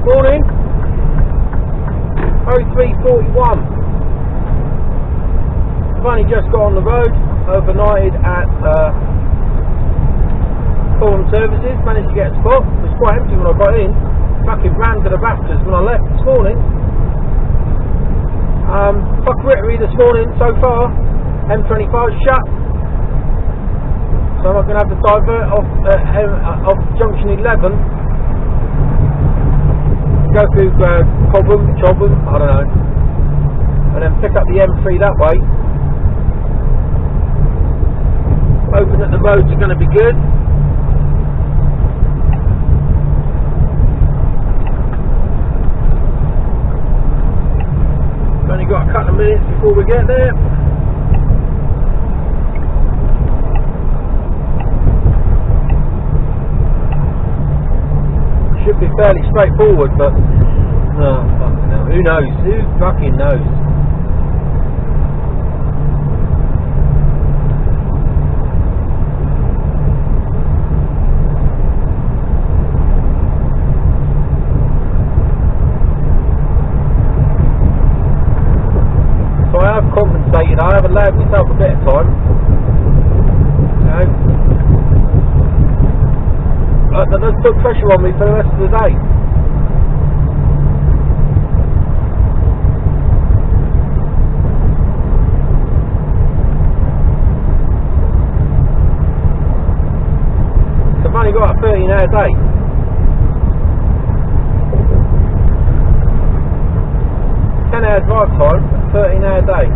Morning. 03:41. I've only just got on the road, overnighted at Forum Services, managed to get a spot. It was quite empty when I got in. Fucking ran to the Baptist when I left this morning. Fuckerittery this morning so far. M25 shut. So I'm going to have to divert off junction 11. Go through Cobham, I don't know. And then pick up the M3 that way. Hoping that the roads are going to be good. Only got a couple of minutes before we get there. Should be fairly straightforward, but oh, fucking hell. Who knows? Who fucking knows? So I have compensated. I have allowed myself a bit of time. That put pressure on me for the rest of the day. So I've only got a 13-hour day. Hours drive time, 13-hour day.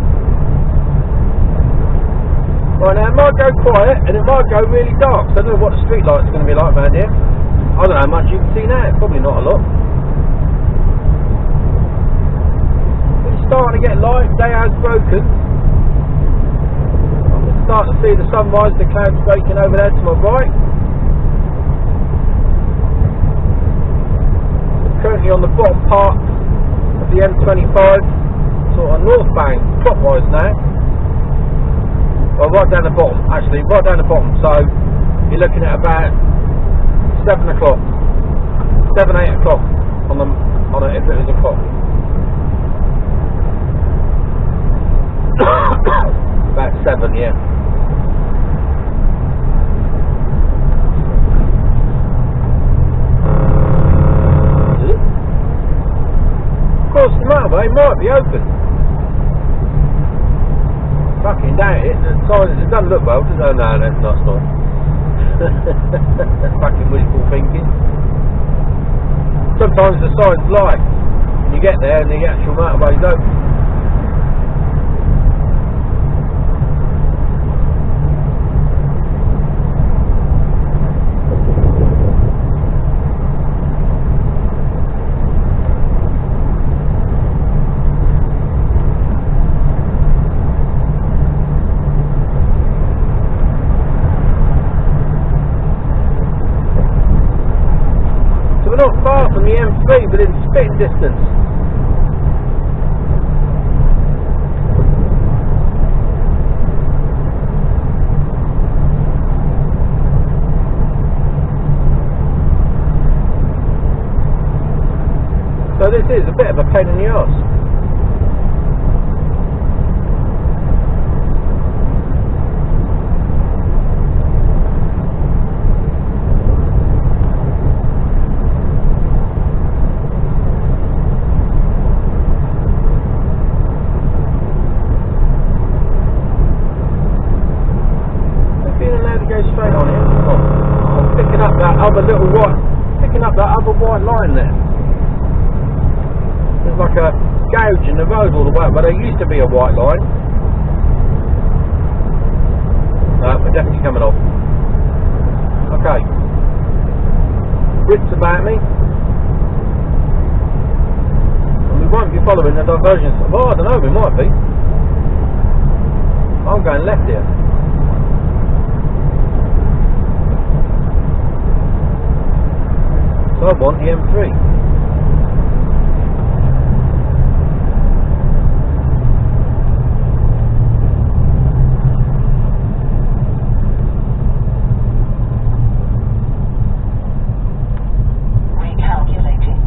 Right, now it might go quiet and it might go really dark, so I don't know what the street lights are going to be like around here. I don't know how much you can see now, probably not a lot. It's starting to get light, day has broken. I'm starting to see the sunrise, the clouds breaking over there to my right. I'm currently on the bottom part of the M25, sort of northbound, clockwise now. Well, right down the bottom, actually, right down the bottom, so you're looking at about 7 o'clock, 7, 8 o'clock on it, if it was a clock. About 7, yeah. Of course, the motorway might be open. Fucking doubt it. The sign, it doesn't look well, does it? Oh, no, that's not nice. That's fucking wishful thinking. Sometimes the signs lie. And you get there and the actual motorway's open. Not far from the M3, but in spitting distance. So this is a bit of a pain in the arse. That other white line there. There's like a gouge in the road all the way, but there used to be a white line. We're definitely coming off. Okay. Width's about me. And we won't be following the divergence. Well, I don't know, we might be. I'm going left here. So I want the M3. Recalculating.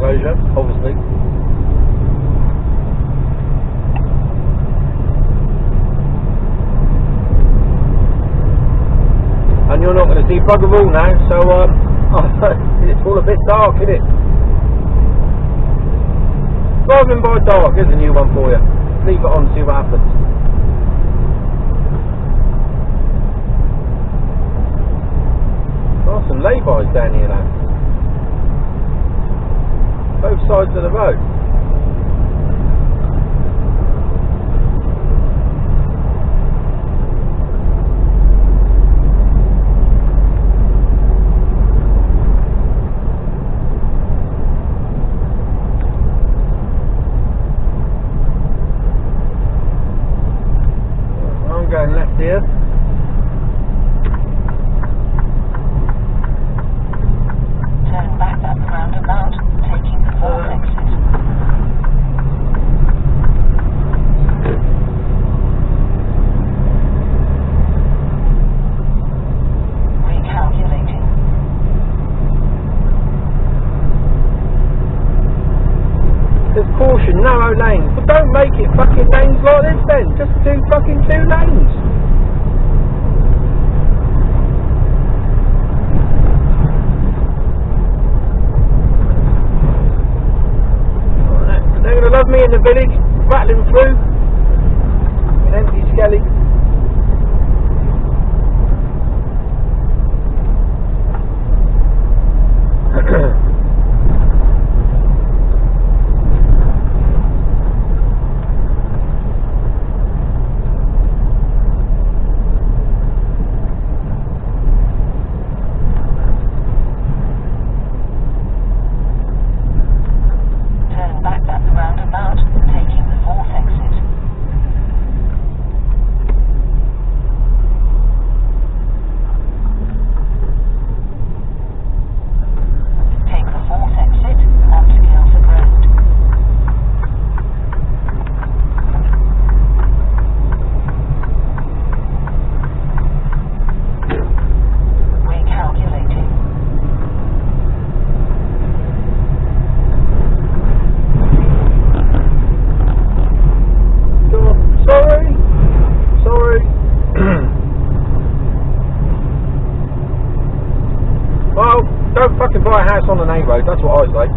exposure, obviously. And you're not going to see bugger all now, so it's all a bit dark, isn't it? Driving by dark is a new one for you. Leave it on, see what happens. Oh, some lay-bys down here now. Both sides of the road. I'm going left here. Turn back at the roundabout, taking the fourth exit. Recalculating. There's caution, narrow lanes. But don't make it fucking lanes like this then. Just do fucking 2 lanes. They're going to love me in the village, rattling through. An empty skelly. Turn back at the roundabout, taking the fourth exit. Take the fourth exit onto Guildford Road. Recalculating. Sorry. Well, don't fucking buy a house on an A road, that's what I say.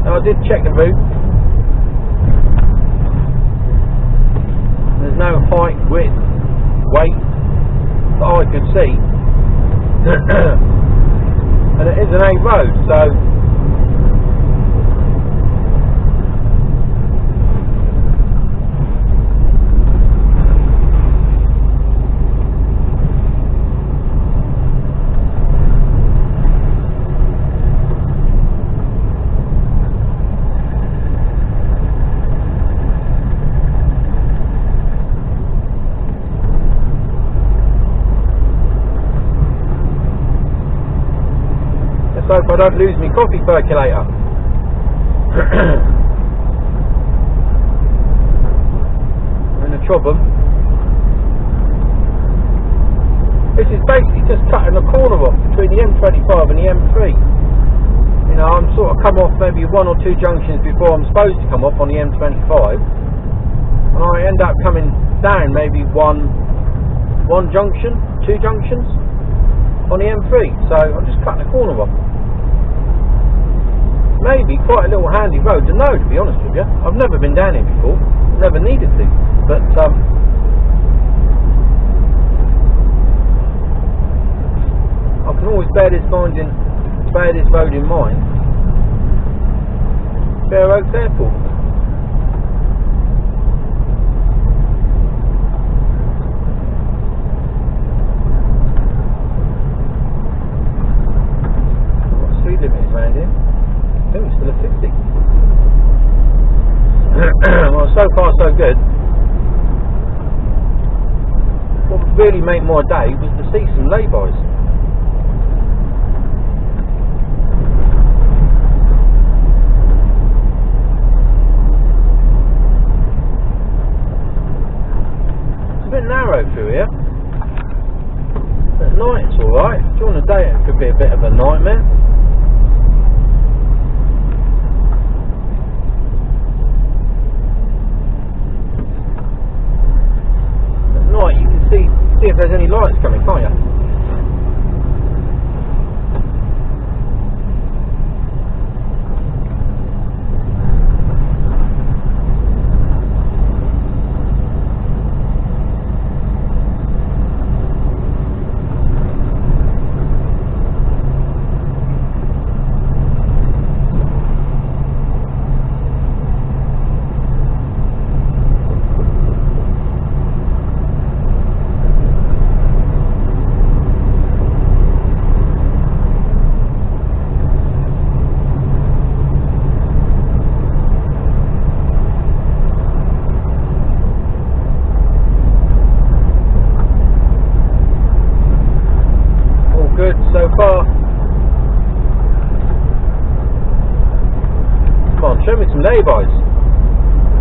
I did check the route. There's no height, width, weight that I could see. And it is an A road, so let's hope I don't lose my coffee percolator. We're in a trouble. This is basically just cutting a corner off between the M25 and the M3. You know, I'm sort of come off maybe 1 or 2 junctions before I'm supposed to come off on the M25, and I end up coming down maybe one junction, 2 junctions on the M3. So I'm just cutting a corner off. Maybe quite a little handy road to know, to be honest with you. I've never been down here before, never needed to, but I can always bear this road in mind. Fair Oaks Airport. 50. Well, so far so good. What would really make my day was to see some lay-bys. It's a bit narrow through here. At night it's alright. During the day it could be a bit of a nightmare. At night you can see if there's any lights coming, can't you? Good so far. Come on, show me some lay-bys.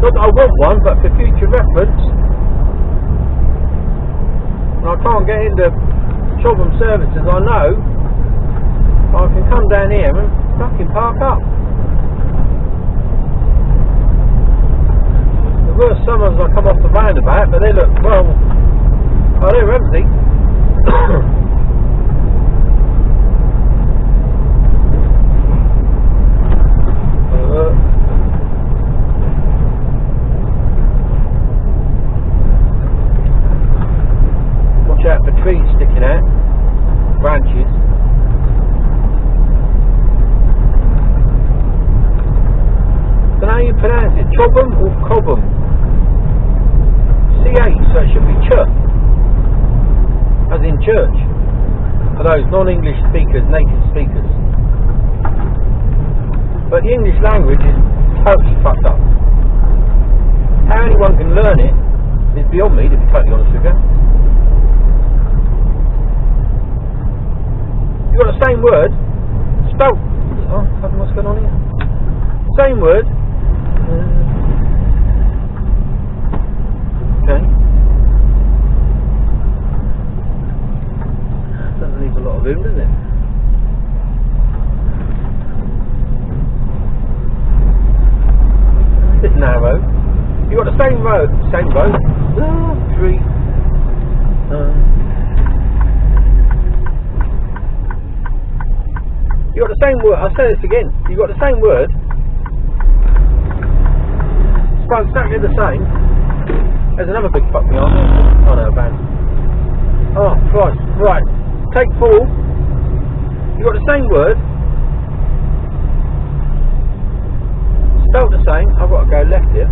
Not that I want one, but for future reference. And I can't get into Chobham services, I know. I can come down here and fucking park up. The worst summers I come off the roundabout, but they look, well, oh, they're empty. Watch out for trees sticking out, branches. Don't know how you pronounce it, Chobham or Cobham? CH, so it should be ch, as in church, for those non-English speakers, native speakers. But the English language is totally fucked up. How anyone can learn it is beyond me, to be totally honest with you. You've got the same word, spelt. Oh, what's going on here? Same word. Okay. Doesn't leave a lot of room, does it? Bit narrow. You got the same road, three. You got the same word. I'll say this again. You got the same word. Spelled exactly the same. There's another big fuck behind me. Oh no, van. Oh Christ! Right, take 4. You got the same word. Spelled the same. I've got to go left here.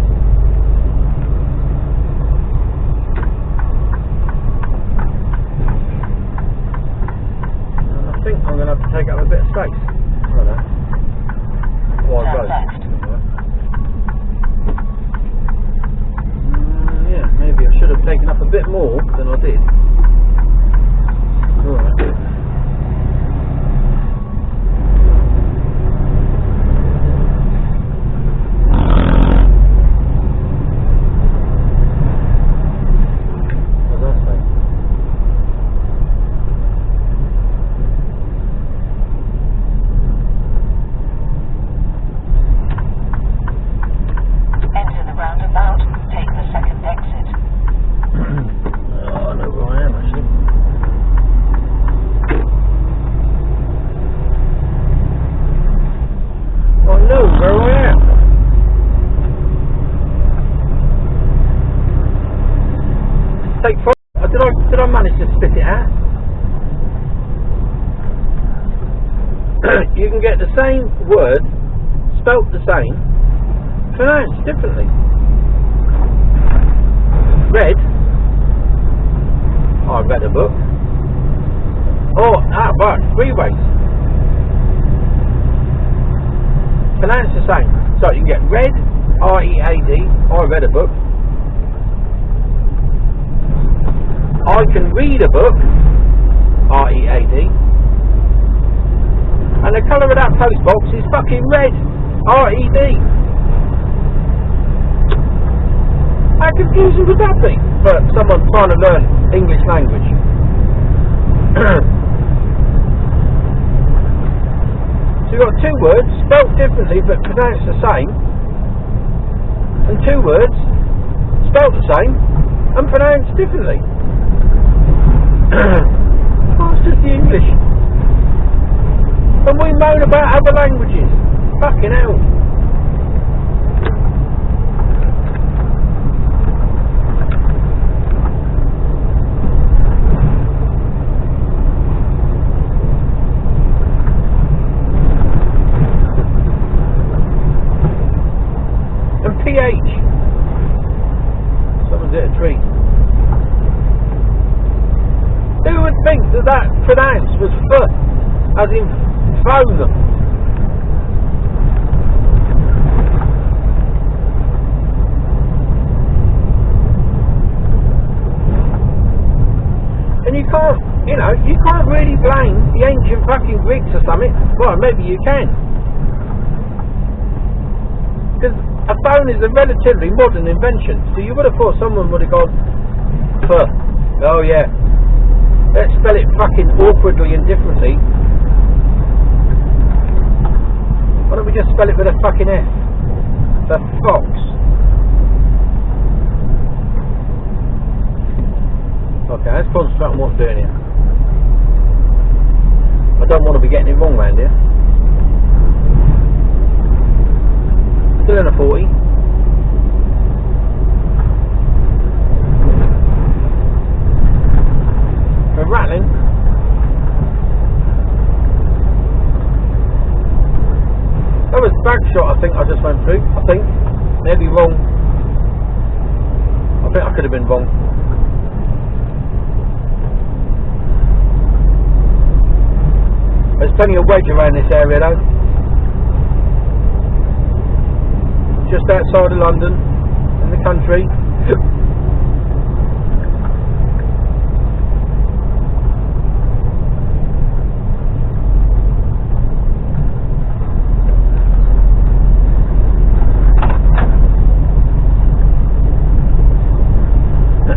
And I think I'm going to have to take up a bit of space. I don't know. Why both? Yeah, maybe I should have taken up a bit more than I did. Alright. Did I manage to spit it out? You can get the same word, spelt the same, pronounced differently. Red. I read a book. Oh, right, 3 ways. pronounced the same. So you can get read, R-E-A-D. I read a book. I can read a book, R-E-A-D. And the colour of that post box is fucking red, R-E-D. How confusing would that be for someone trying to learn English language? So you've got two words spelt differently but pronounced the same, and two words spelt the same and pronounced differently. That's just the English. And we moan about other languages. Fucking hell. And PH. Someone's hit a tree. Who would think that that pronounced was "f", as in phone them? And you can't, you can't really blame the ancient fucking Greeks or something. Well, maybe you can. Because a phone is a relatively modern invention. So you would have thought someone would have gone, "f". Oh yeah. Let's spell it fucking awkwardly and differently. Why don't we just spell it with a fucking F? The fox. Okay, let's concentrate on what we're doing here. I don't want to be getting it wrong round here. Still in a 40. We're rattling. That was back shot, I think I just went through. I think. Maybe wrong. I think I could have been wrong. There's plenty of wedge around this area though. Just outside of London, in the country.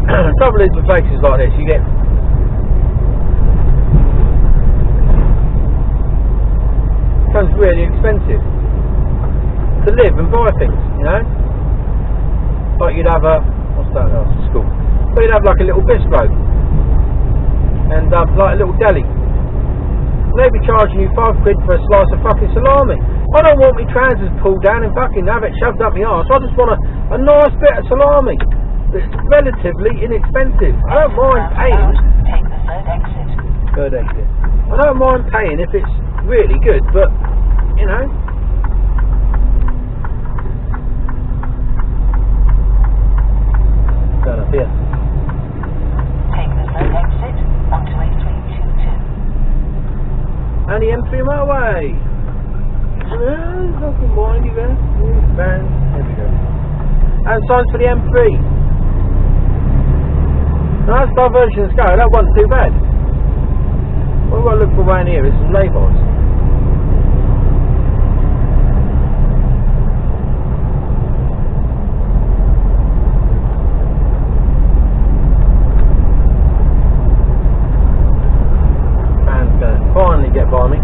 The trouble is with places like this, you get it becomes really expensive to live and buy things, Like you'd have a, what's that, school. But you'd have like a little bistro and like a little deli. They'd be charging you £5 for a slice of fucking salami. I don't want my trousers pulled down and fucking have it shoved up my arse. I just want a nice bit of salami. It's relatively inexpensive. I don't mind paying. Take the third exit. Third exit. I don't mind paying if it's really good, but Turn up here. Take the third exit onto A322. And the M3 motorway. Fucking windy there. There we go. And signs for the M3. Now that's diversion go, that wasn't too bad. What we've got to look for around here is some lay-bys. Van's going to finally get by me.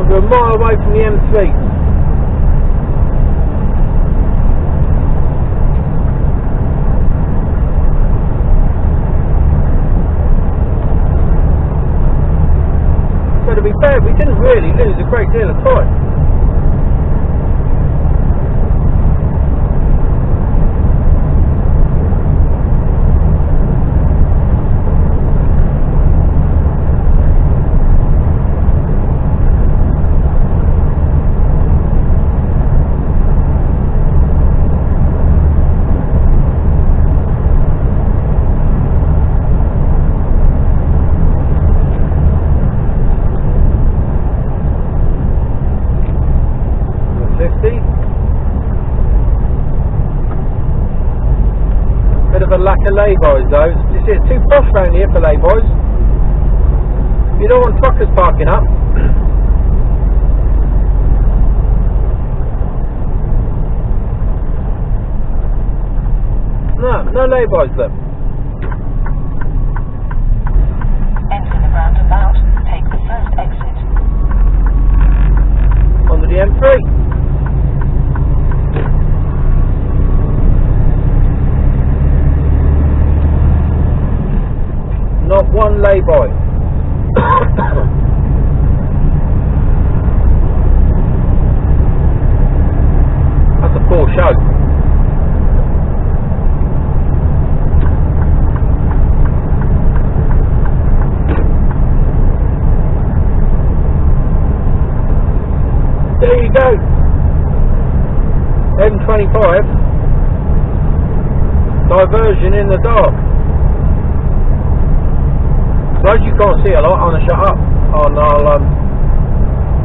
We're a mile away from the M3. So to be fair, we didn't really lose a great deal of time. of a lack of lay-bys though. It's too posh round here for lay-bys. You don't want truckers parking up. No lay-bys though. Enter the roundabout. Take the first exit. Onto the M3. Not one lay-by. That's a poor show. There you go. M25 diversion in the dark. So as you can't see a lot, I'm gonna shut up.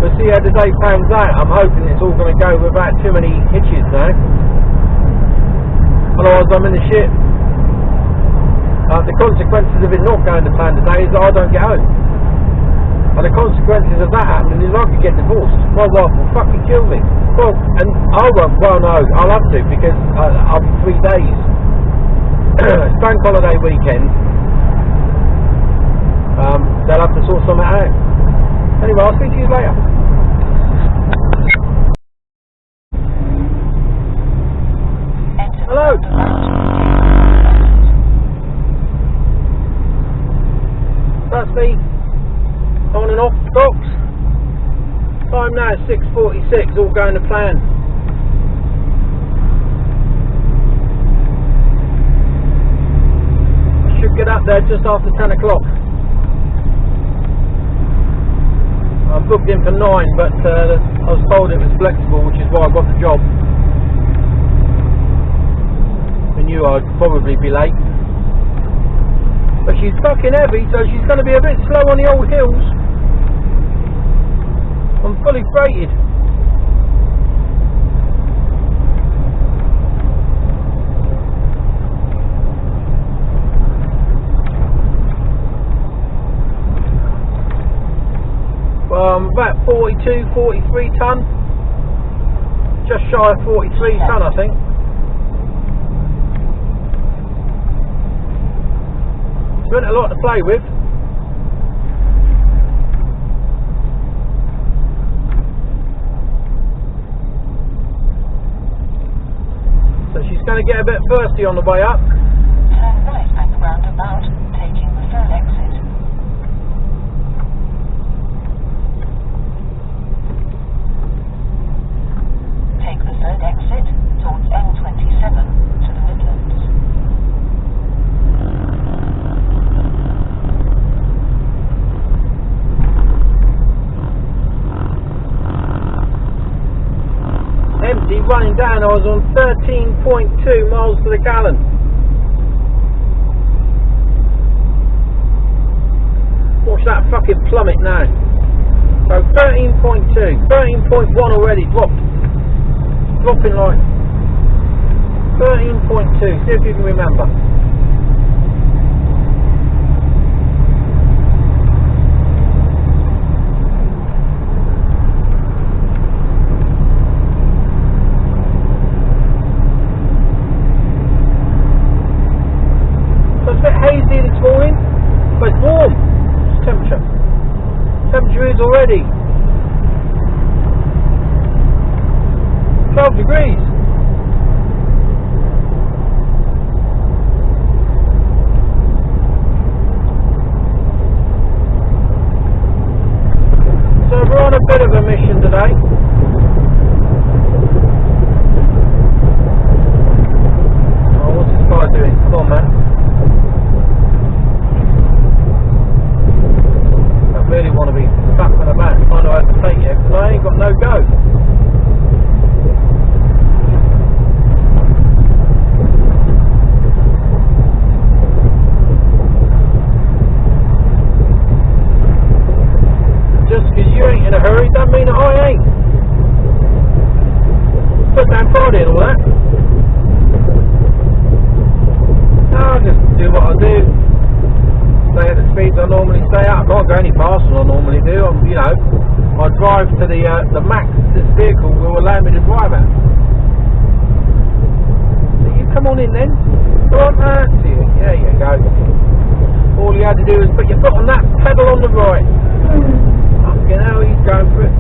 We'll see how the day pans out. I'm hoping it's all gonna go without too many hitches now. Otherwise I'm in the shit. The consequences of it not going to plan today is that I don't get home. And the consequences of that happening is I could get divorced. My wife will fucking kill me. Well, and I won't. Well, no, I'll have to because I'll be 3 days. It's bank holiday weekend. They'll have to sort something out. Anyway, I'll speak to you later. Hello. That's me. On and off the box. Time now is 6:46, all going to plan. I should get up there just after 10 o'clock. I'm booked in for 9, but I was told it was flexible, which is why I got the job. I knew I'd probably be late. But she's fucking heavy, so she's going to be a bit slow on the old hills. I'm fully freighted. Well, I'm about 42, 43 tonne. Just shy of 43 tonne, I think. It's been a lot to play with. So she's going to get a bit thirsty on the way up. Turn right at the roundabout, taking the third exit. Take the third exit towards M27 to the Midlands. Empty, running down, I was on 13.2 miles to the gallon. Watch that fucking plummet now. So 13.2, 13.1 already dropped. Dropping like 13.2, see if you can remember. Hazy this morning, but it's warm. It's temperature. Temperature is already 12 degrees. So we're on a bit of a mission today. Oh, what's this guy doing? Come on, man. Really want to be back on the back trying to overtake you because I ain't got no go. I normally stay out. I can't go any faster than I normally do. You know, I drive to the max this vehicle will allow me to drive at. So you come on in then. Go on, that's it. There you go. All you had to do is put your foot on that pedal on the right. Fucking hell, he's going for it.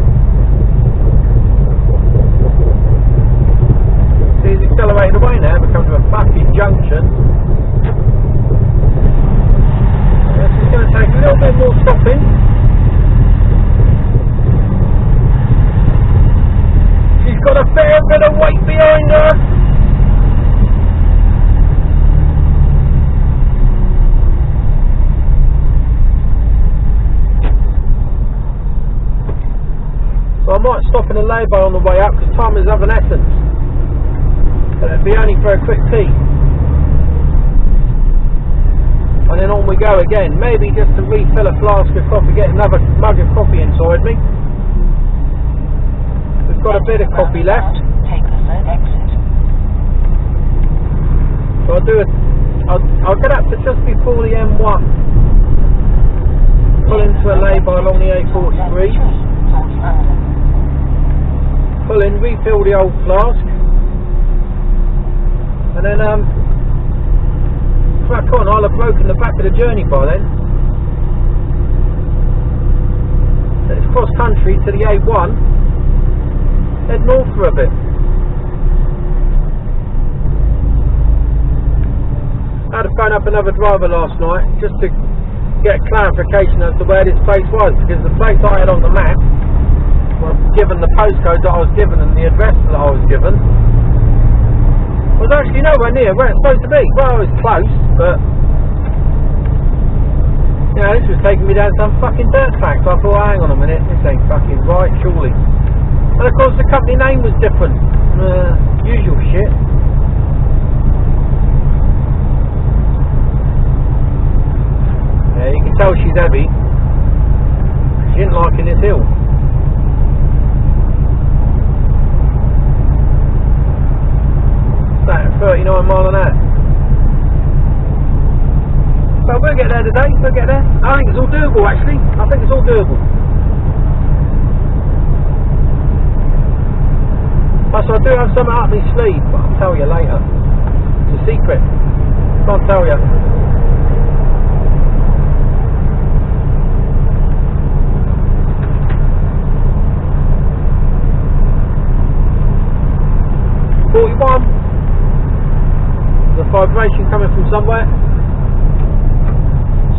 See, he's accelerating away now. It becomes a fucking junction. It's going to take a little bit more stopping. She's got a fair bit of weight behind her. So I might stop in a lay-by on the way up because time is of an essence. But it'll be only for a quick tea. And then on we go again, maybe just to refill a flask of coffee, get another mug of coffee inside me. We've got a bit of coffee left. Take the third exit. So I'll get up to just before the M1. Pull into a lay-by along the A43. Pull in, refill the old flask. And then crack on. I'll have broken the back of the journey by then. So it's cross country to the A1. Head north for a bit. I had to phone up another driver last night just to get clarification as to where this place was, because the place I had on the map, well, given the postcode that I was given and the address that I was given, was actually nowhere near where it's supposed to be. Well, it was close, but you know, this was taking me down some fucking dirt track. So I thought, hang on a minute, this ain't fucking right, surely. And of course the company name was different. Usual shit. Yeah, you can tell she's heavy. She didn't like in this hill. At 39 mile an hour. So we'll get there today, we'll get there. I think it's all doable actually. I think it's all doable. So I do have something up my sleeve, but I'll tell you later. It's a secret. Can't tell you. The vibration coming from somewhere.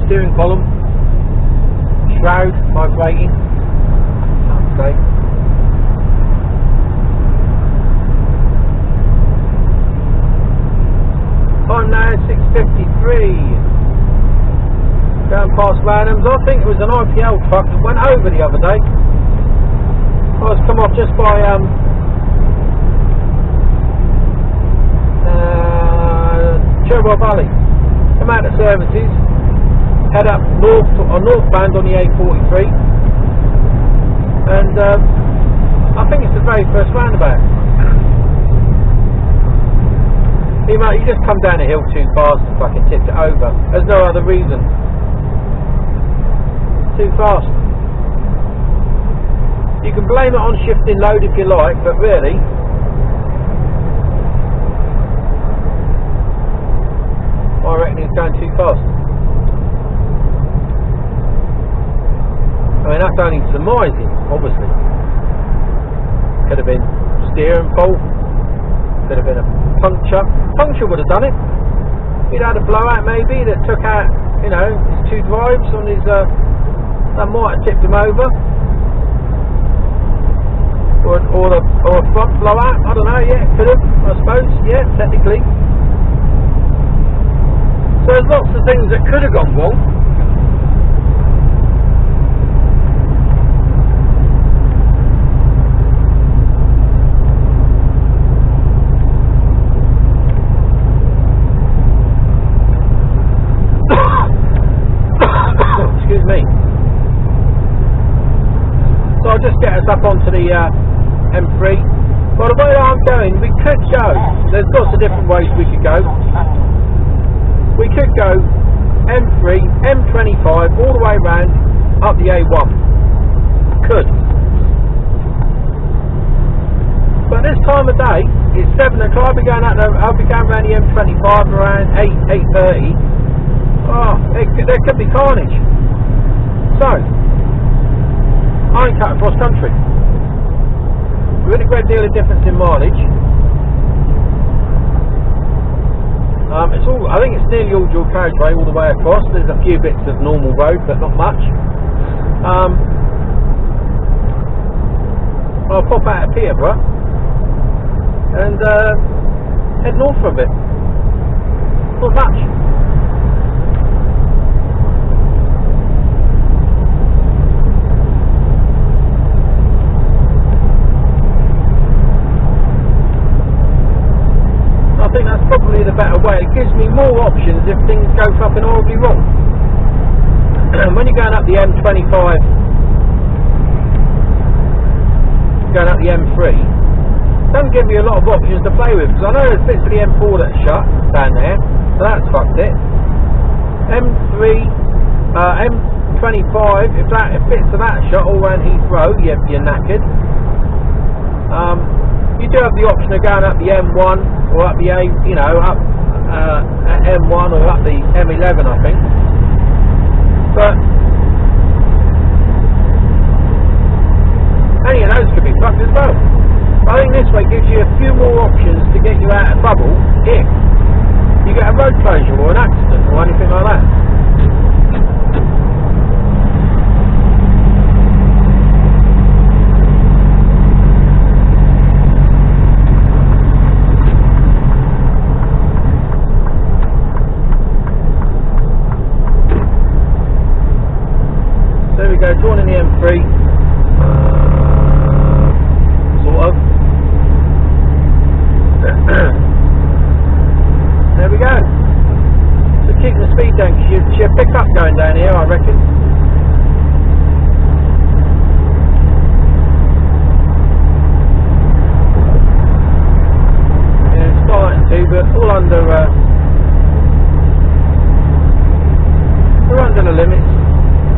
Steering column. Shroud vibrating. Okay. Time now 6:53. Going past Randoms. I think it was an IPL truck that went over the other day. I was come off just by Cherwell Valley. Come out of services, head up northbound on the A43, and I think it's the very first roundabout. You just come down the hill too fast and fucking tipped it over. There's no other reason. Too fast. You can blame it on shifting load if you like, but really, I reckon he's going too fast. I mean, that's only surmising, obviously. Could have been steering fault. Could have been a puncture. Puncture would have done it. He'd had a blowout maybe that took out, you know, his two drives on his. That might have tipped him over. Or a front blowout. I don't know. Yeah, could have. I suppose. Yeah, technically. So there's lots of things that could have gone wrong. Excuse me. So I'll just get us up onto the M3. Well, the way I'm going, we could go. There's lots of different ways we could go. We could go M3, M25, M25 all the way round up the A1. Could. But this time of day, it's 7 o'clock. I'll be going around the M25 around 8:30. Oh, there could be carnage. So, I ain't cut across country. There isn't a great deal of difference in mileage. It's all. I think it's nearly all dual carriageway all the way across. There's a few bits of normal road, but not much. I'll pop out of Peterborough and head north for a bit. Not much. I think that's probably the better way. It gives me more options if things go fucking horribly wrong. When you're going up the M25, going up the M3, doesn't give me a lot of options to play with, because I know there's bits of the M4 that's shut down there, so that's fucked it. M3, M25, if bits of that shut all around Heathrow, you're knackered. You do have the option of going up the M1 or up the up M1 or up the M11, I think. But any of those could be fucked as well. I think this way gives you a few more options to get you out of trouble if you get a road closure or an accident or anything like that. So there we go, joining the M3. There we go. So keep the speed down, because she'll pick up going down here, I reckon. Yeah, it's starting to, but all under we're under the limits.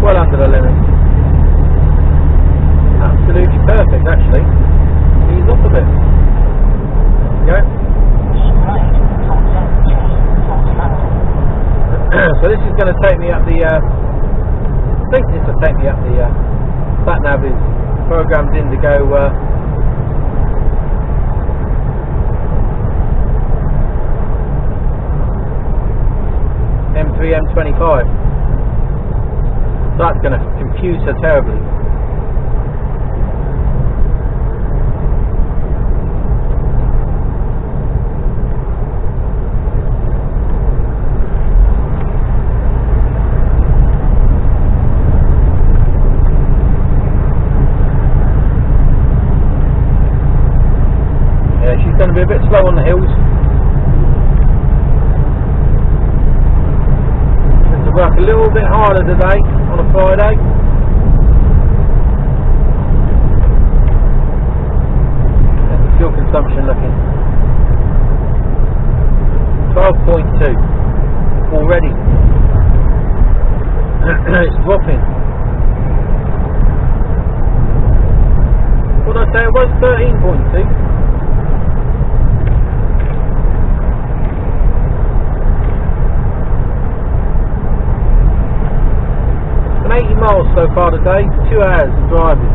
Well under the limits. Absolutely perfect, actually. Ease off a bit. There we go. So this is going to take me up the I think this will take me up the sat nav is programmed in to go M3 M25. So that's going to confuse her terribly. She's going to be a bit slow on the hills. Have to work a little bit harder today on a Friday. How's the fuel consumption looking? 12.2 already. It's dropping. What did I say? It was 13.2. It's 80 miles so far today, 2 hours of driving.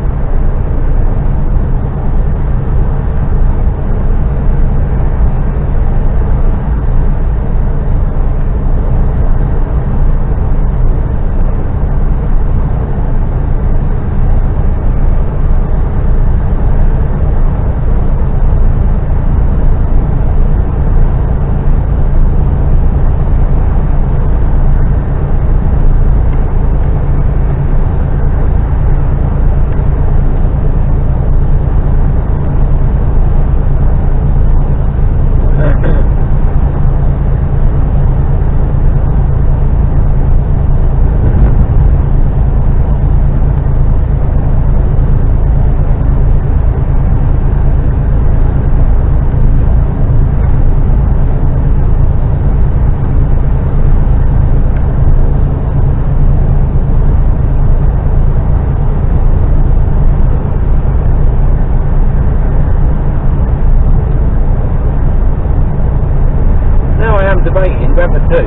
I'm debating whether to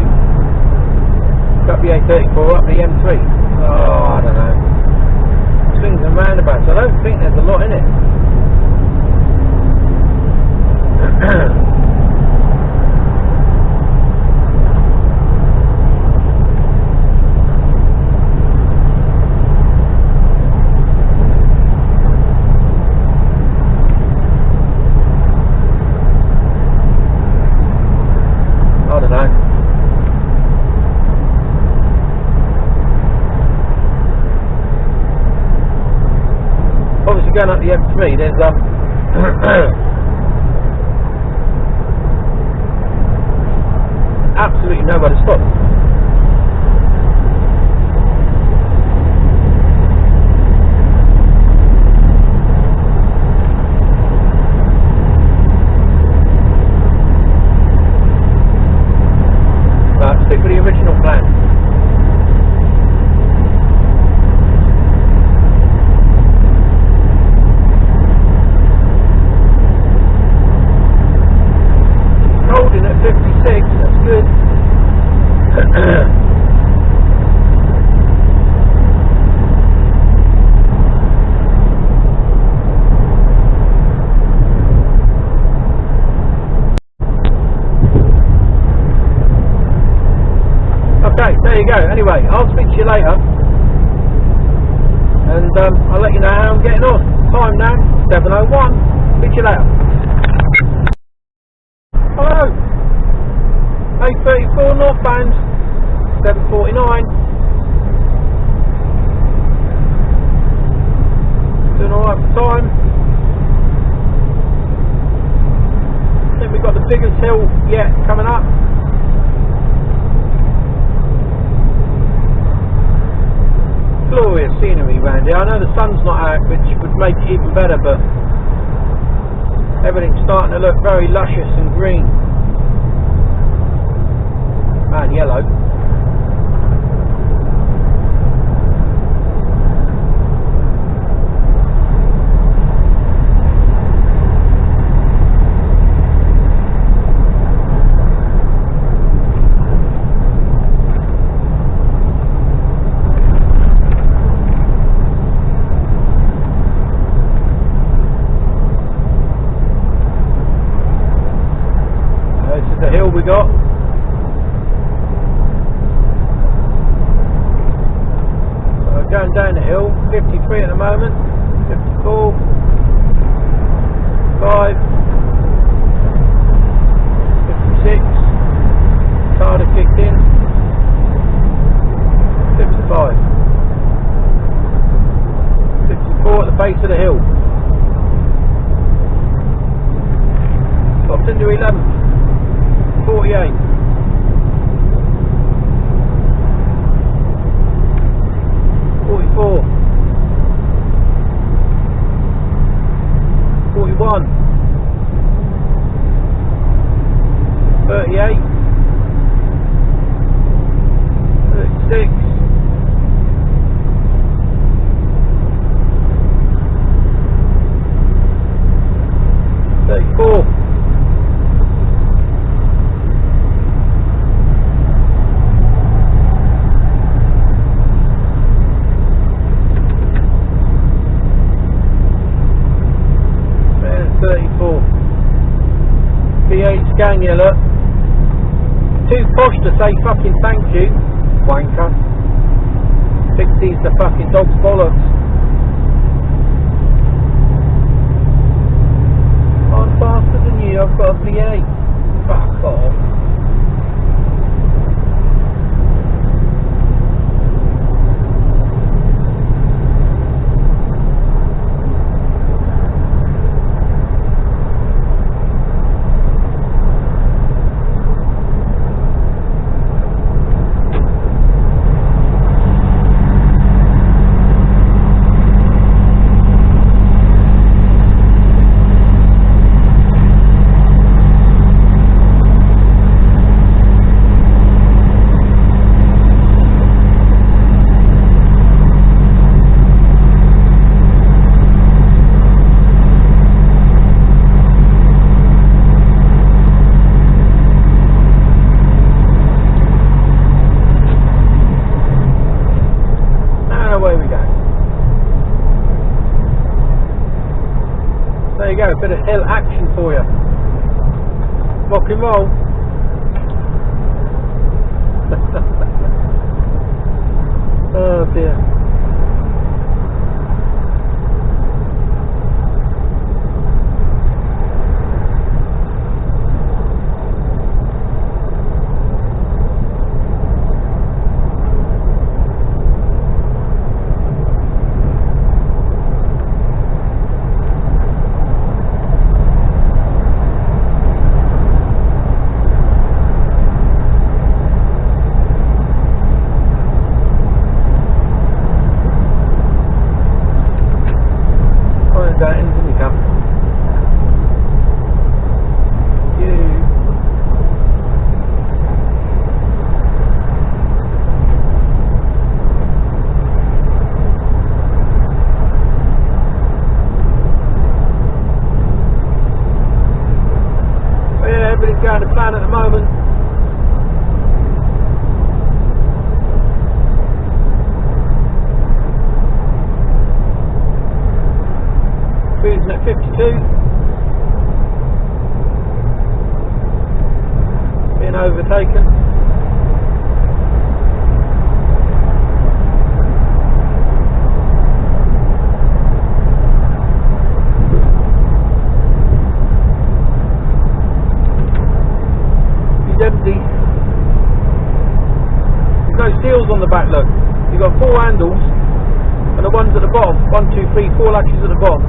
cut the A34 up the M3. Oh, I don't know. Swings and roundabouts. I don't think there's a lot in it. I don't know. Obviously going up the M3 there's absolutely nowhere to stop. Stick with the original plan. Holding at 56, that's good. Okay, there you go. Anyway, I'll speak to you later. And I'll let you know how I'm getting on. Time now, 7:01. Speak to you later. Hello. A34 northbound, 7:49. Doing alright for time. I think we've got the biggest hill yet coming up. Glorious scenery around here. I know the sun's not out, which would make it even better, but everything's starting to look very luscious and green. Man, yellow. The hill we got. So going down the hill, 53 at the moment, 54, 5, 56, Carter kicked in, 55, 54 at the base of the hill. Popped into 11. 48, 44, 41, 38, 36, 34. 34. V8 scan you, look. Too posh to say fucking thank you, wanker. 60's the fucking dog's bollocks. I'm faster than you, I've got a V8. Fuck off. go, a bit of hill action for you. Rock and roll. Oh dear. Going to plan at the moment. Cruising at 52. Being overtaken. Empty. There's no seals on the back, look. You've got 4 handles and the ones at the bottom, 1, 2, 3, 4 latches at the bottom.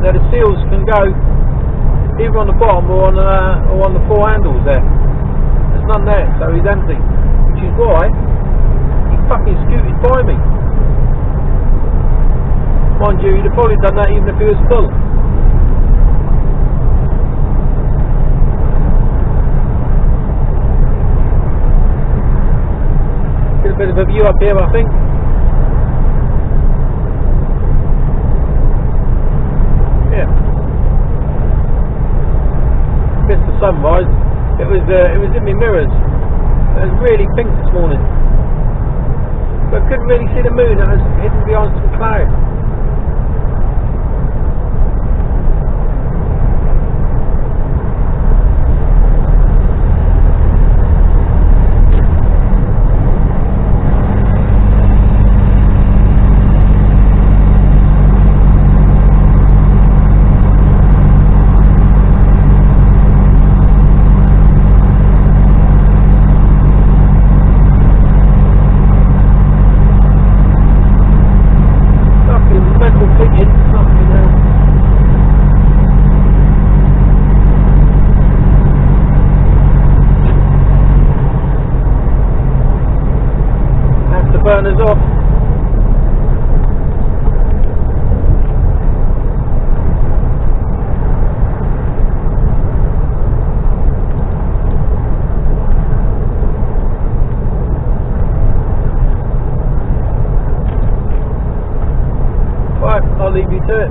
Now the seals can go either on the bottom or on the 4 handles there. There's none there, so he's empty. Which is why he fucking scooted by me. Mind you, he'd have probably done that even if he was full. Bit of a view up here, I think. Yeah. Missed the sunrise. It was in my mirrors. It was really pink this morning, but couldn't really see the moon. It was hidden behind some clouds. Burners off. Right, I'll leave you to it.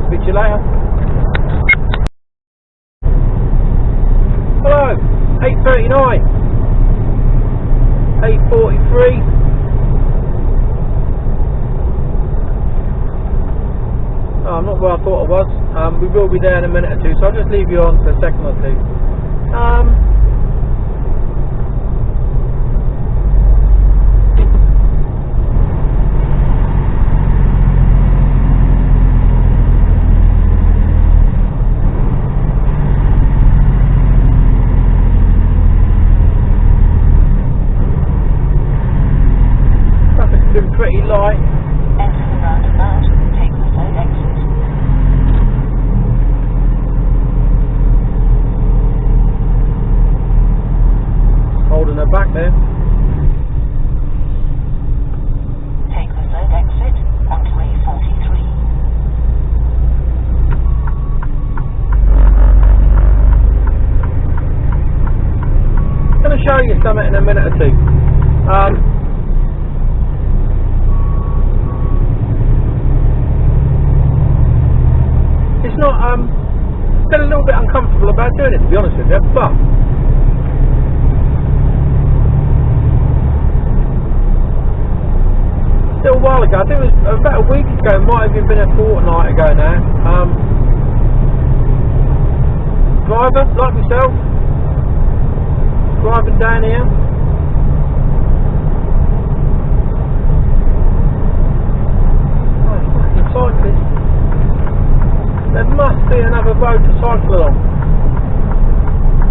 Speak to you later. Hello, 8:39, 8:43. I'm not where I thought I was. We will be there in a minute or two, so I'll just leave you on for a second or two. Traffic's been pretty light. Holding her back there. Take the third exit onto A43. I'm going to show you something in a minute or two. It's not, been a little bit uncomfortable about doing it, to be honest with you, but still a while ago, I think it was about a week ago, it might have even been a fortnight ago now, driver like myself, driving down here. Oh, fucking cyclists. There must be another road to cycle along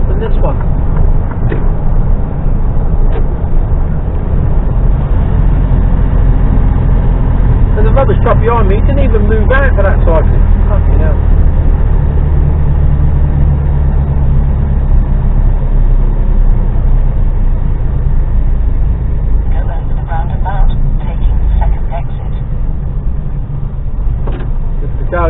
than this one. There's a rubbish truck behind me. He didn't even move out for that cyclist. Fucking hell. Go over the roundabout, taking the second exit. Good to go.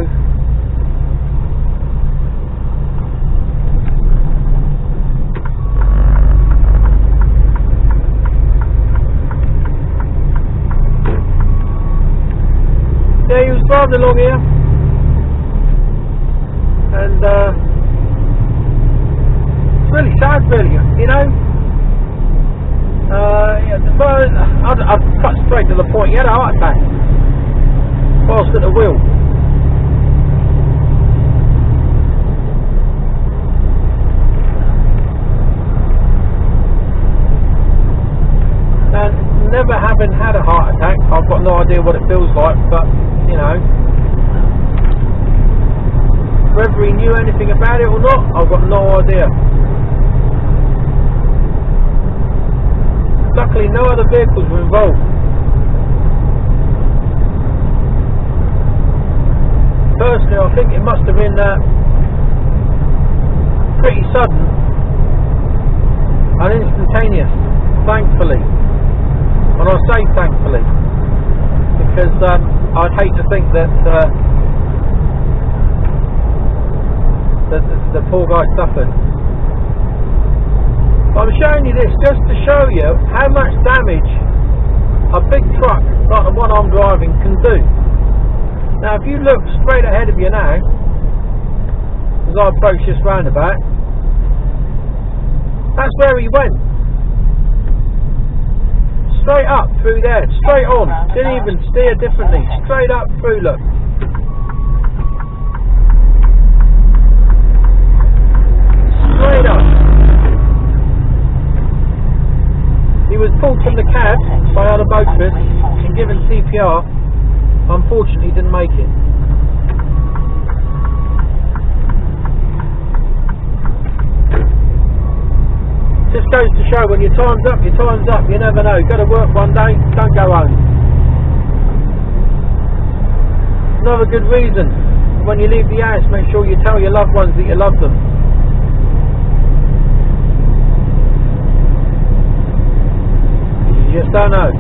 Yeah, he was driving along here, and it's really sad, really. You know, I'd cut straight to the point. He had a heart attack whilst at the wheel. And never having had a heart attack, I've got no idea what it feels like, but you know, whether he knew anything about it or not, I've got no idea. Luckily no other vehicles were involved. Personally, I think it must have been pretty sudden and instantaneous, thankfully. And I say thankfully because I'd hate to think that the poor guy suffered. I'm showing you this just to show you how much damage a big truck like the one I'm driving can do. Now if you look straight ahead of you now, as I approach this roundabout, that's where he went. Straight up through there, straight on, didn't even steer differently, straight up through, look. Straight up. He was pulled from the cab by other motorists and given CPR, unfortunately didn't make it. Just goes to show when your time's up, your time's up. You never know. Go to work one day, don't go home. Another good reason, when you leave the house, make sure you tell your loved ones that you love them. You just don't know.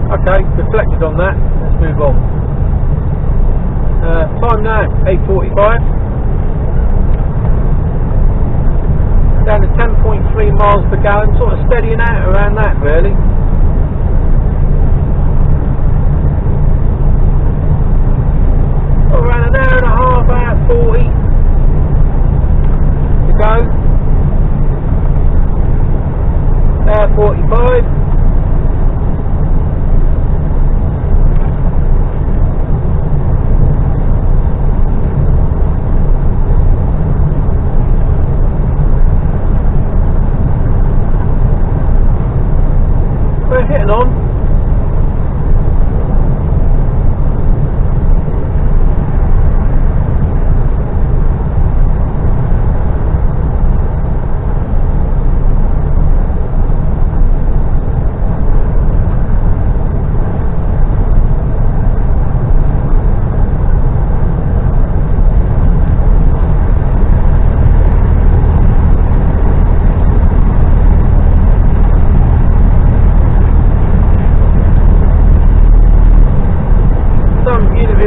Okay, reflected on that, let's move on. Time now, 8:45. Down to 10.3 miles per gallon, sort of steadying out around that really. Around an hour and a half, hour 40 to go. Hour 45.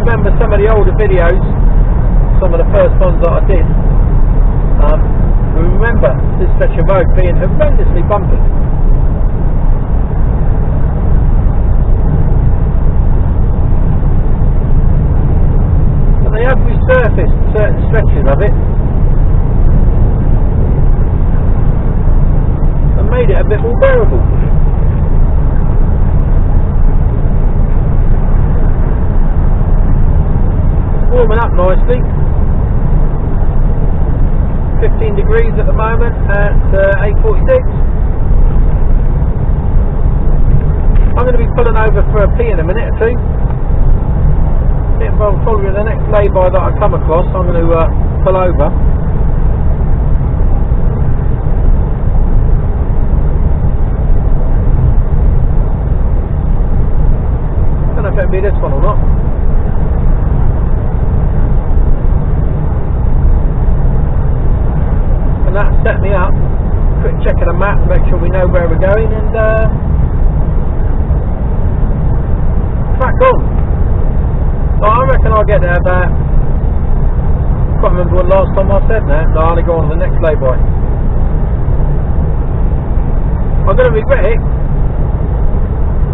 remember some of the older videos, some of the first ones that I did, we remember this stretch of road being horrendously bumpy. But they have resurfaced certain stretches of it and made it a bit more bearable. Warming up nicely. 15 degrees at the moment at 8:46. I'm going to be pulling over for a pee in a minute or two. If I'm following the next lay-by that I come across, I'm going to pull over. Don't know if it'll be this one or not. And that set me up. Quick check of the map, make sure we know where we're going, and crack on. So I reckon I'll get there about, can't remember what last time I said now, so I'll only go on to the next lay-by. I'm going to regret it.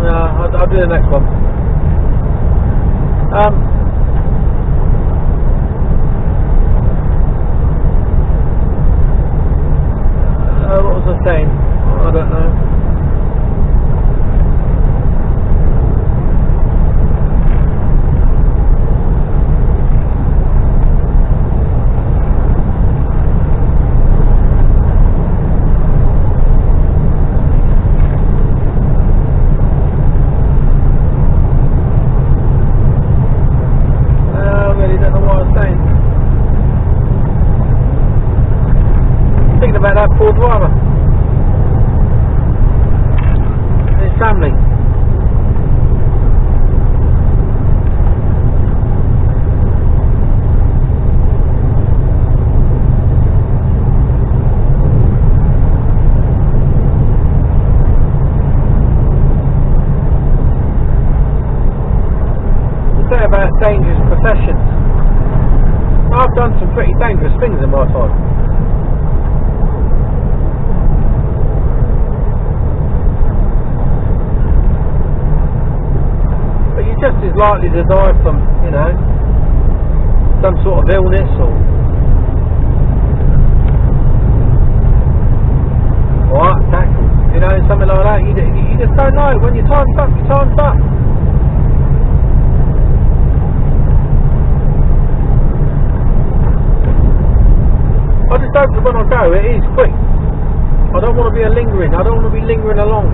I'll do the next one. What was I saying? I don't know. I really don't know what I was saying. Thinking about that poor driver. Family. The thing about dangerous professions, I've done some pretty dangerous things in my time. Just as likely to die from, you know, some sort of illness or heart attack, you know, something like that. You just don't know. When your time's up, your time's up. I just hope that when I go, it is quick. I don't want to be lingering. I don't want to be lingering along.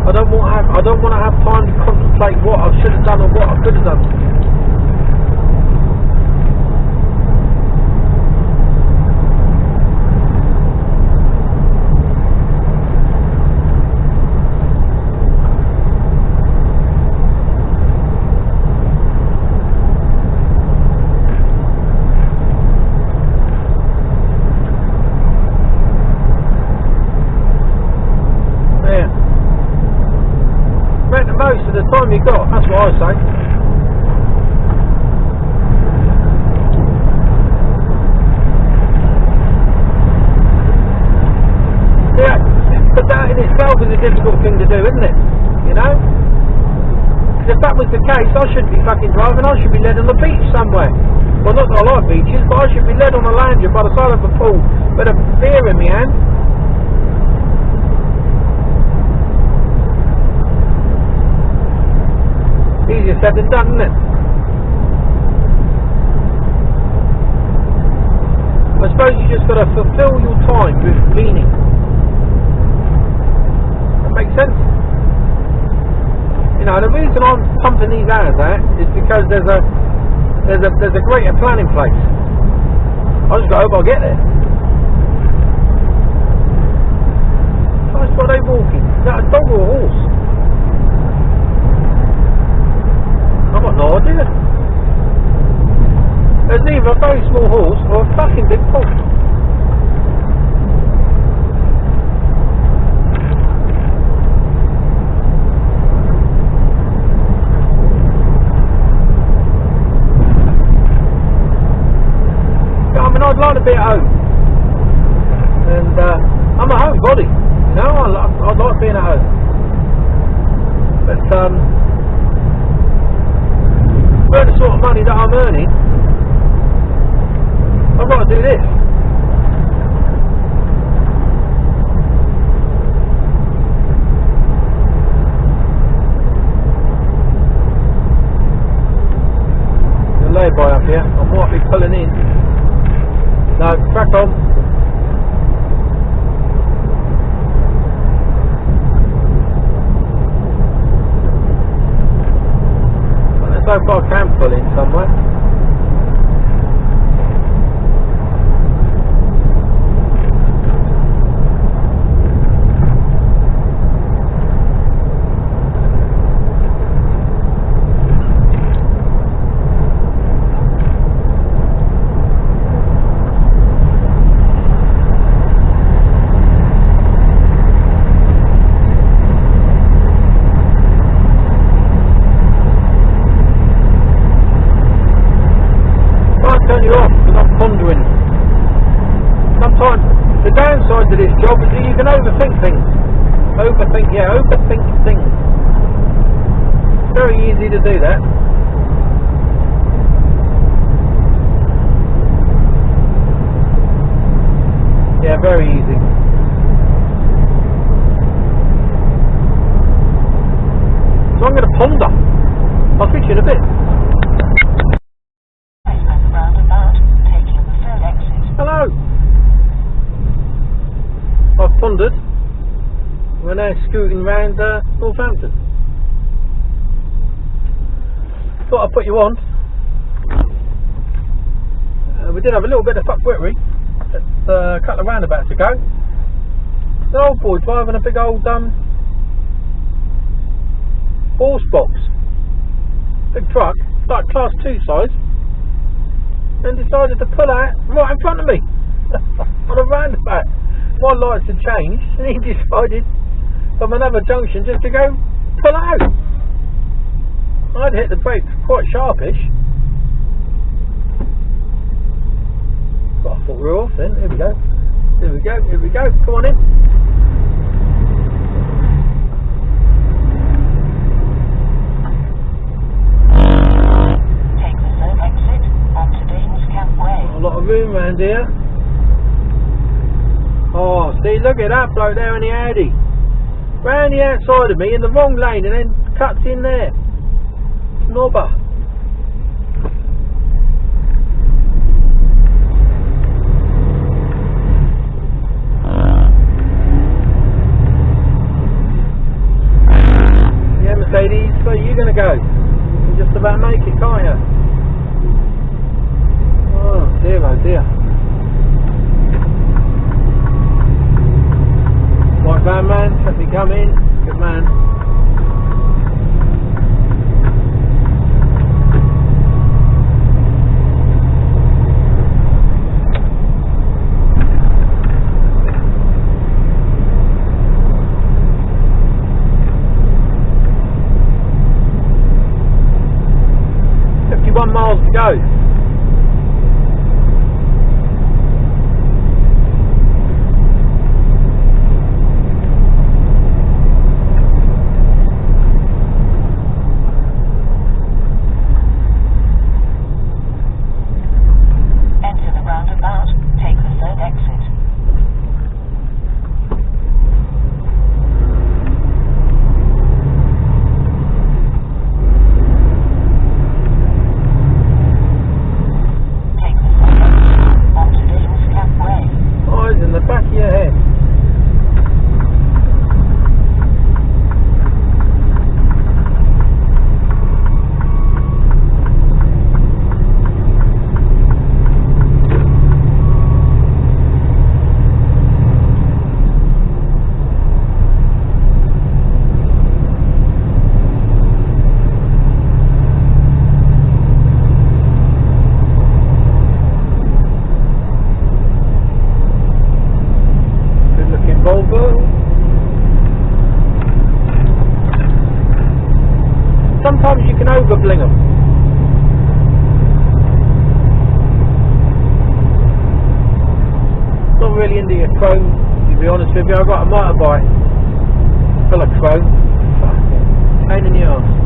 I don't want to have time to contemplate what I should have done or what I could have done. Most of the time you got, that's what I say. Yeah, but that in itself is a difficult thing to do, isn't it? You know? Because if that was the case, I shouldn't be fucking driving, I should be led on the beach somewhere. Well, not that I like beaches, but I should be led on a lounger by the side of a pool with a beer in my hand. Easier said than done, isn't it? I suppose you just got to fulfill your time with meaning. That makes sense? You know, the reason I'm pumping these hours out is because there's a greater plan in place. I just hope I'll get there. Nice, what are they walking? Is that a dog or a horse? I've got no idea. There's either a very small horse or a fucking big dog. like to be at home, and I'm a homebody, you know. I like being at home, but for the sort of money that I'm earning, I've got to do this. Lay-by up here, I might be pulling in. No, crack on. Let's hope I can pull in somewhere. Turn you off because I'm pondering. Sometimes the downside to this job is that you can overthink things. Overthink things. Very easy to do that. Yeah, very easy. So I'm going to ponder. I'll switch in a bit. Hello! I've pondered. We're now scooting round Northampton. Thought I'd put you on. We did have a little bit of fuckwittery a couple of roundabouts ago. The old boy driving a big old horse box. Big truck, like class 2 size. And decided to pull out right in front of me on a roundabout. My lights had changed and he decided from another junction just to go pull out. I'd hit the brakes quite sharpish, but I thought we were off then. Here we go. Come on in. A lot of room around here. Oh, see, look at that bloke there in the Audi. Round the outside of me in the wrong lane and then cuts in there. Knobber. Yeah, Mercedes, where are you going to go? You just about make it, can't you? Oh dear. White van man, let me come in. Good man. Miles to go. Sometimes you can overbling them. not really into your chrome, to be honest with you. I've got a motorbike full of chrome. Fucking pain in the arse.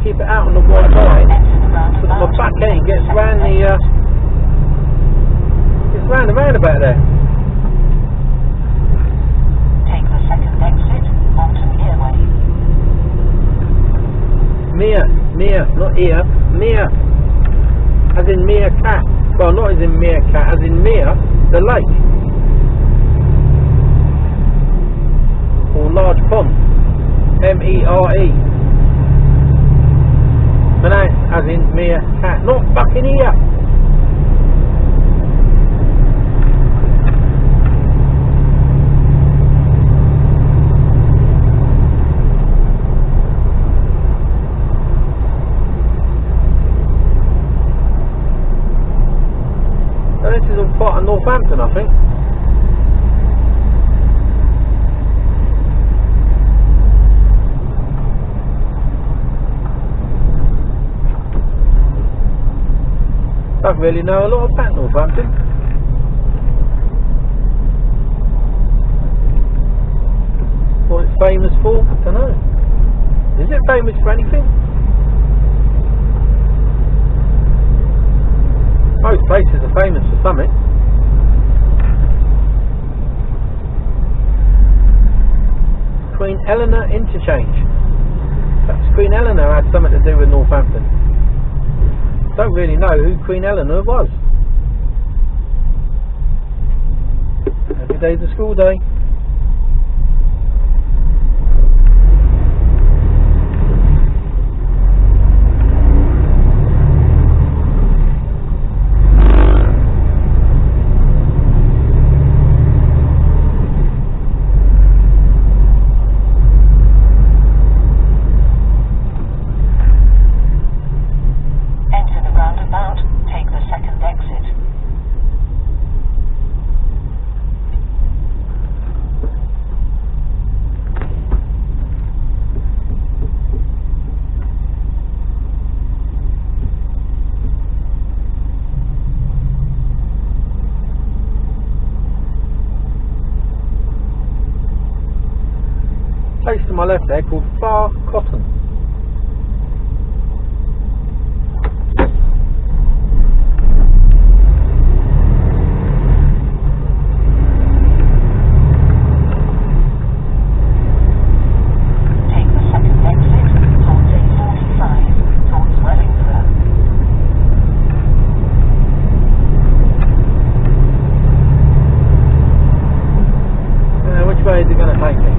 Keep it out on the white line, because my back end gets round the roundabout there. Take the second exit onto Earway. Mere, not ear, mere, as in meerkat. Well, not as in meerkat, as in mere, the lake, or large pond, M-E-R-E. Pronounced as in meerkat, not fucking ear. So this is all part of Northampton, I think. Don't really know a lot about Northampton. What it's famous for? I don't know. Is it famous for anything? Most places are famous for something. Queen Eleanor Interchange. Perhaps Queen Eleanor had something to do with Northampton. Don't really know who Queen Eleanor was. Every day's a school day. Place to my left there called Far Cotton. Take the second exit towards A45 towards Wellington. Which way is it going to take me?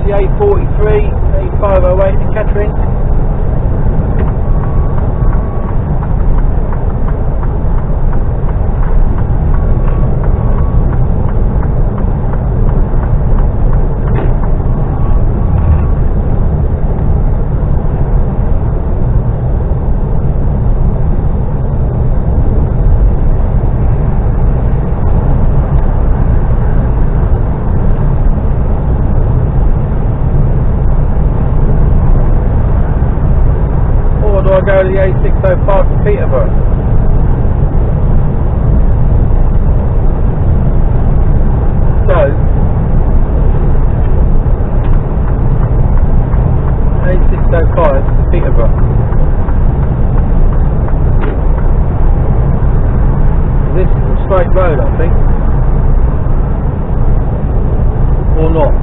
the A43, A508 in Kettering. I go to the A605 to Peterborough. So A605 to Peterborough. This is a straight road, I think, or not.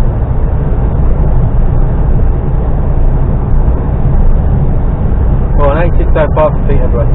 Well, an A605 to Peterborough.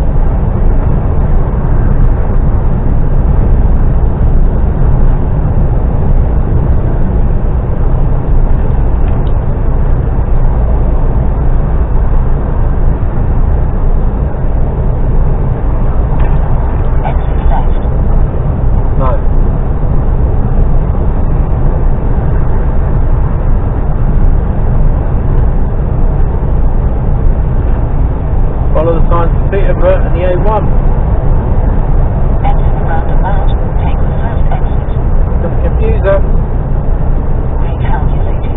Follow the signs to Peterborough and the A1. Enter the roundabout, take the first exit. Don't confuse her. Recalculating.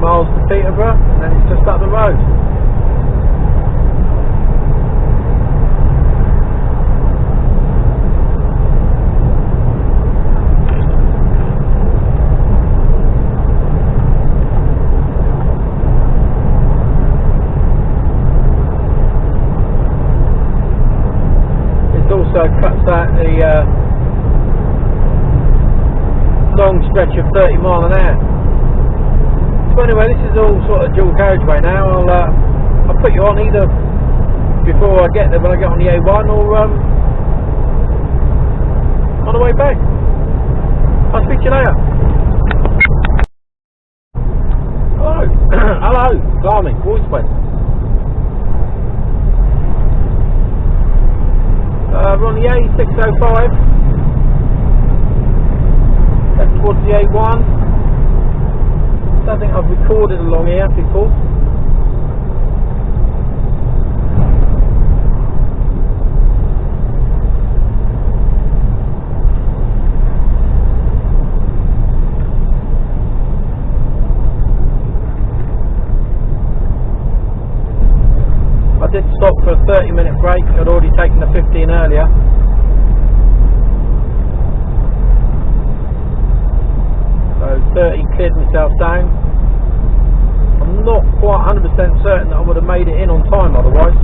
Miles to Peterborough, and then it's just up the road. It also cuts out the long stretch of 30 mile an hour. So anyway, this is all sort of dual carriageway now. I'll put you on either before I get there, when I get on the A1, or on the way back. I'll speak to you later. Hello. Hello, blimey, voice went. We're on the A605. Heading towards the A1. I think I've recorded along here before. I did stop for a 30-minute break. I'd already taken the 15 earlier. So 30 cleared myself down. I'm not quite 100% certain that I would have made it in on time otherwise.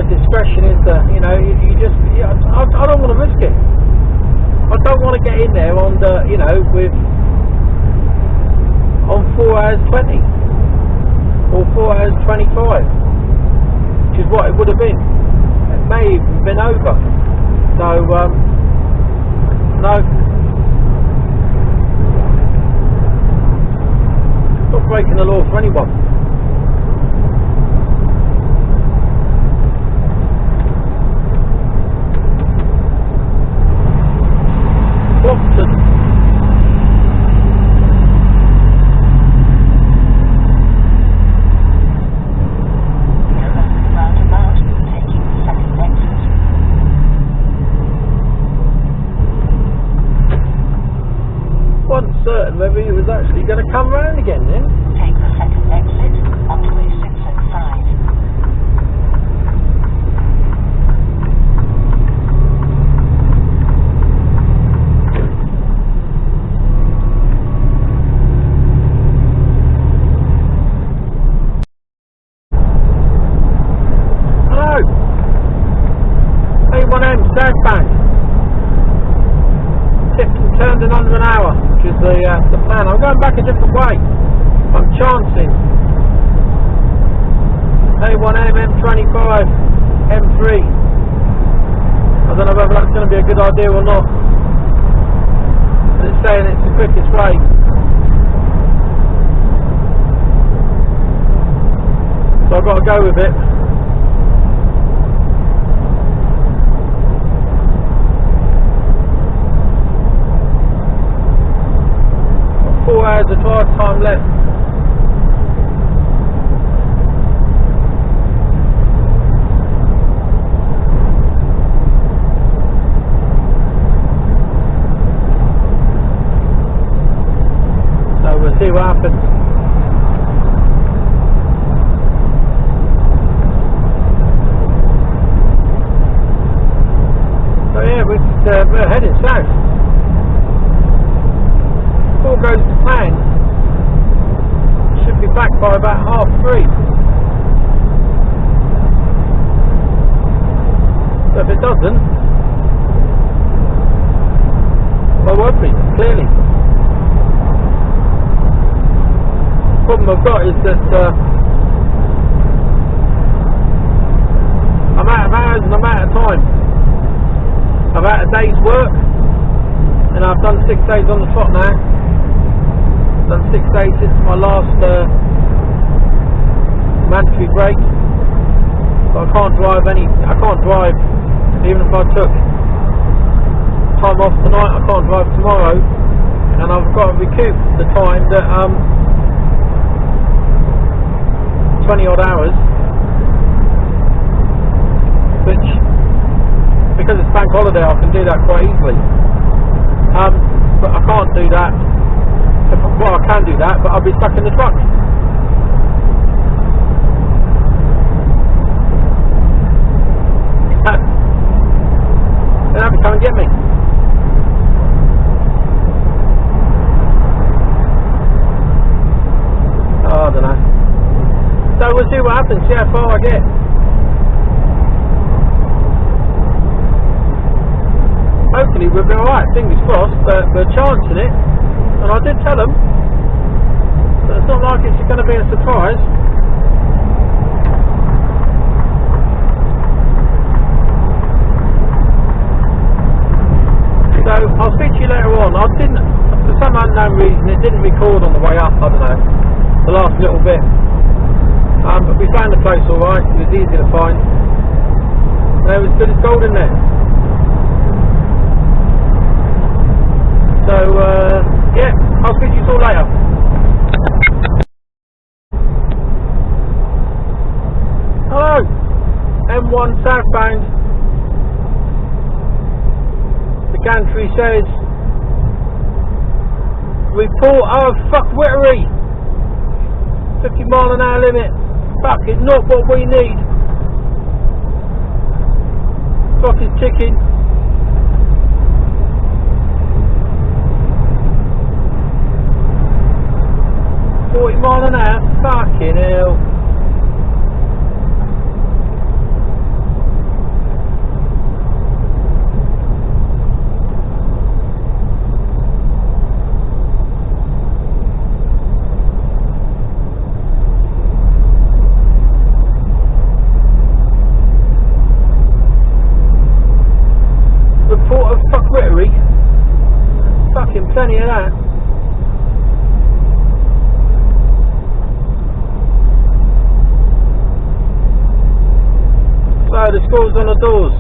Discretion is that, you know, you just, I don't want to risk it. I don't want to get in there on the, you know, on 4 hours 20 or 4 hours 25. which is what it would have been. It may have been over. So, no. Not breaking the law for anyone. Boston. Certain whether he was actually going to come round again then. Take the second exit onto A605. Hello! A1M southbound. Tipped and turned in under an hour. Is the plan. I'm going back a different way. I'm chancing. A1M, M25, M3. I don't know whether that's going to be a good idea or not. But it's saying it's the quickest way. So I've got to go with it. Hours of drive time left. So we'll see what happens. So yeah, we're heading south. All goes to plan, should be back by about 3:30. So if it doesn't, well, won't be, clearly. The problem I've got is that I'm out of hours and I'm out of time. I've had a day's work and I've done 6 days on the trot now. Done 6 days since my last mandatory break. So I can't drive even if I took time off tonight. I can't drive tomorrow, and I've got to recoup the time that 20 odd hours, which, because it's bank holiday, I can do that quite easily. But I can't do that. Well, I can do that, but I'll be stuck in the truck. They'll have to come and get me. Oh, I don't know. So we'll see what happens, see how far I get. Hopefully we'll be alright, fingers crossed, but we're chancing it. And I did tell them, so it's not like it's going to be a surprise. So I'll speak to you later on. I didn't, for some unknown reason, it didn't record on the way up. I don't know, the last little bit. But we found the place all right. It was easy to find. There was good as gold in there. So yeah, I'll speak to you all later. Hello, M1 southbound. The gantry says, report of fuck Wittery. 50 mile an hour limit. Fuck, it's not what we need. Clock is ticking. Mile an hour, fucking hell. fuckwittery. Fucking plenty of that. So the screws on the doors.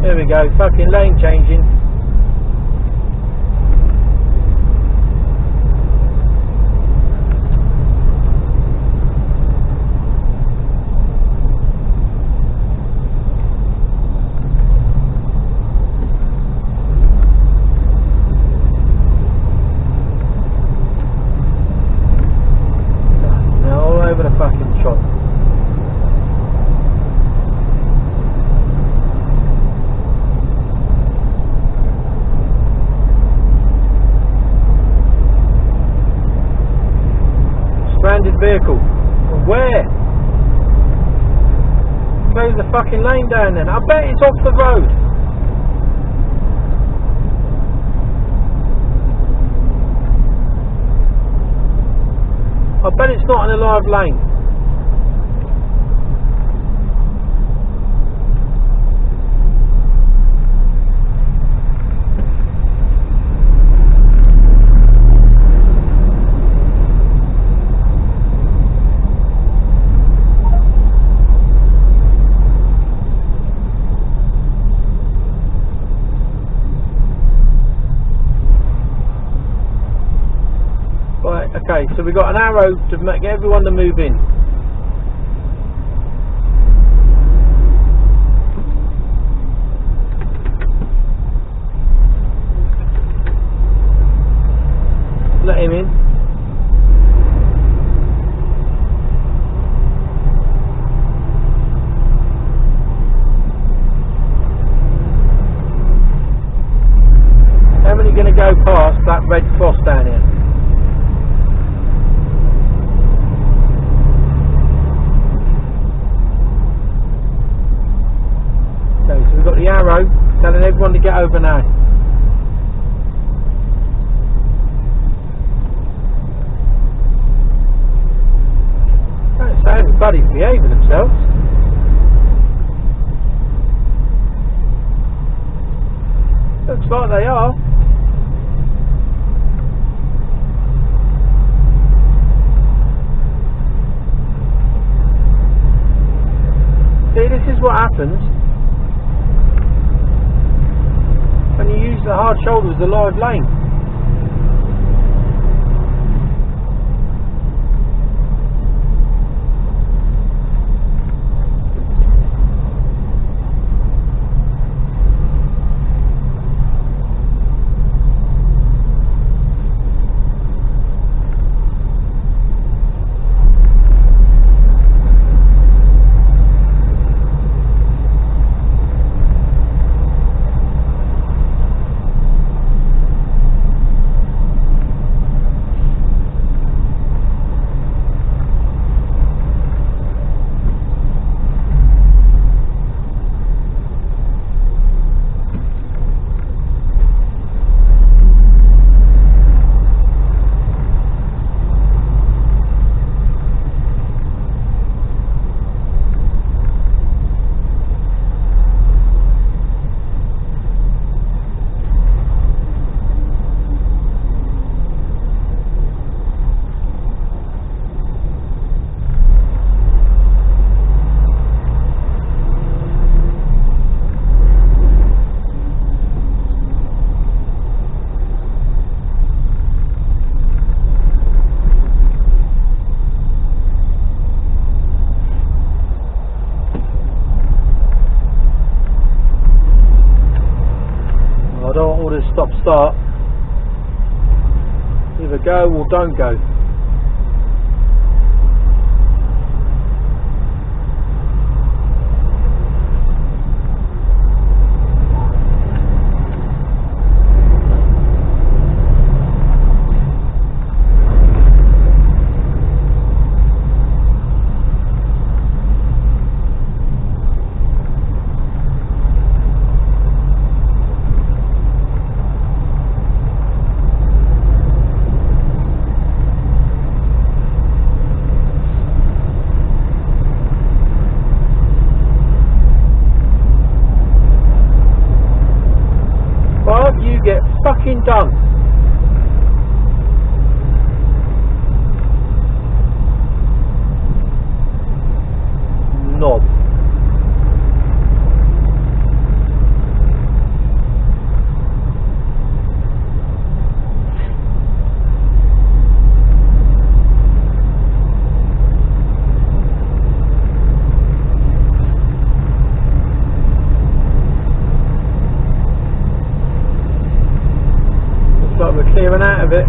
There we go, fucking lane changing. Now all over the fucking shop. Stranded vehicle. Where? Close the fucking lane down then. I bet it's off the road. I bet it's not in a live lane. Right, okay, so we've got an arrow to get everyone to move in. Let him in. How many are going to go past that red cross down here? Okay, so we've got the arrow telling everyone to get over now. Don't say everybody's behaving themselves. Looks like they are. See, this is what happens when you use the hard shoulder as the live lane. I don't want all this stop-start. Either go or don't go. fucking done. Knob. Looks like we're clearing out of it.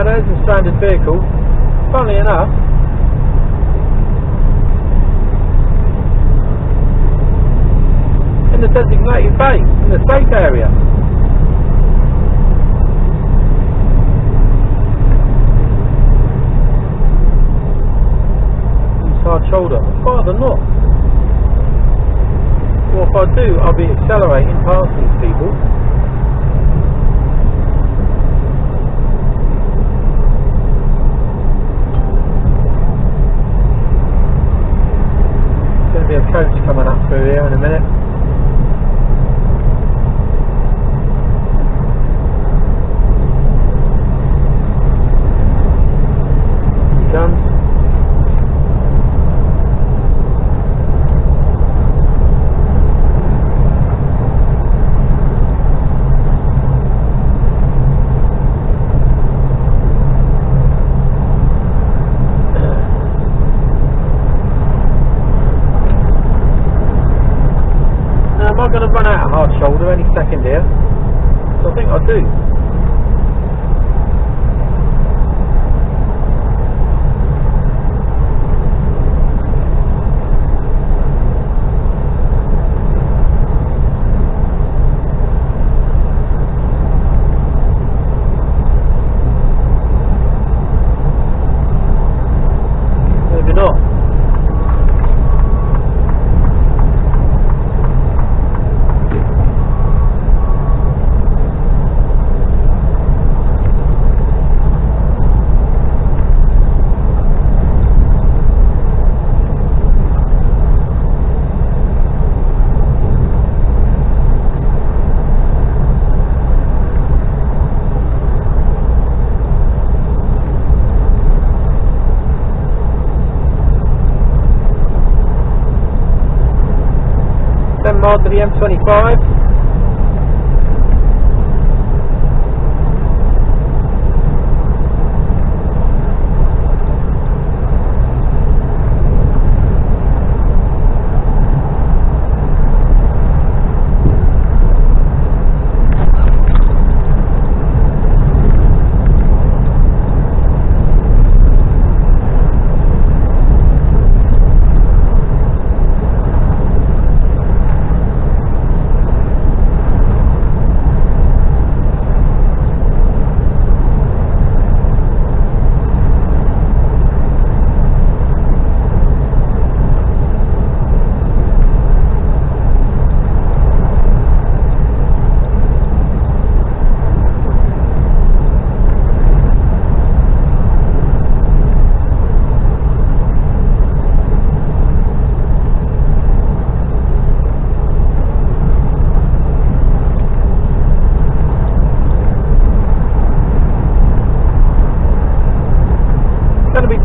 There's a standard vehicle, funnily enough. In the designated bay, in the safe area. Hard shoulder, rather not. Well, if I do, I'll be accelerating past these people. There's going to be a coach coming up through here in a minute. Here he comes. Am I going to run out of hard shoulder any second here? So I think I do. Maybe not. Miles to the M25.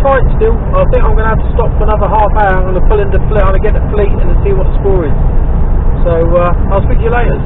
Tight still. I think I'm going to have to stop for another half hour. I'm going to pull into fleet. I'm going to get the fleet and see what the score is. So I'll speak to you later.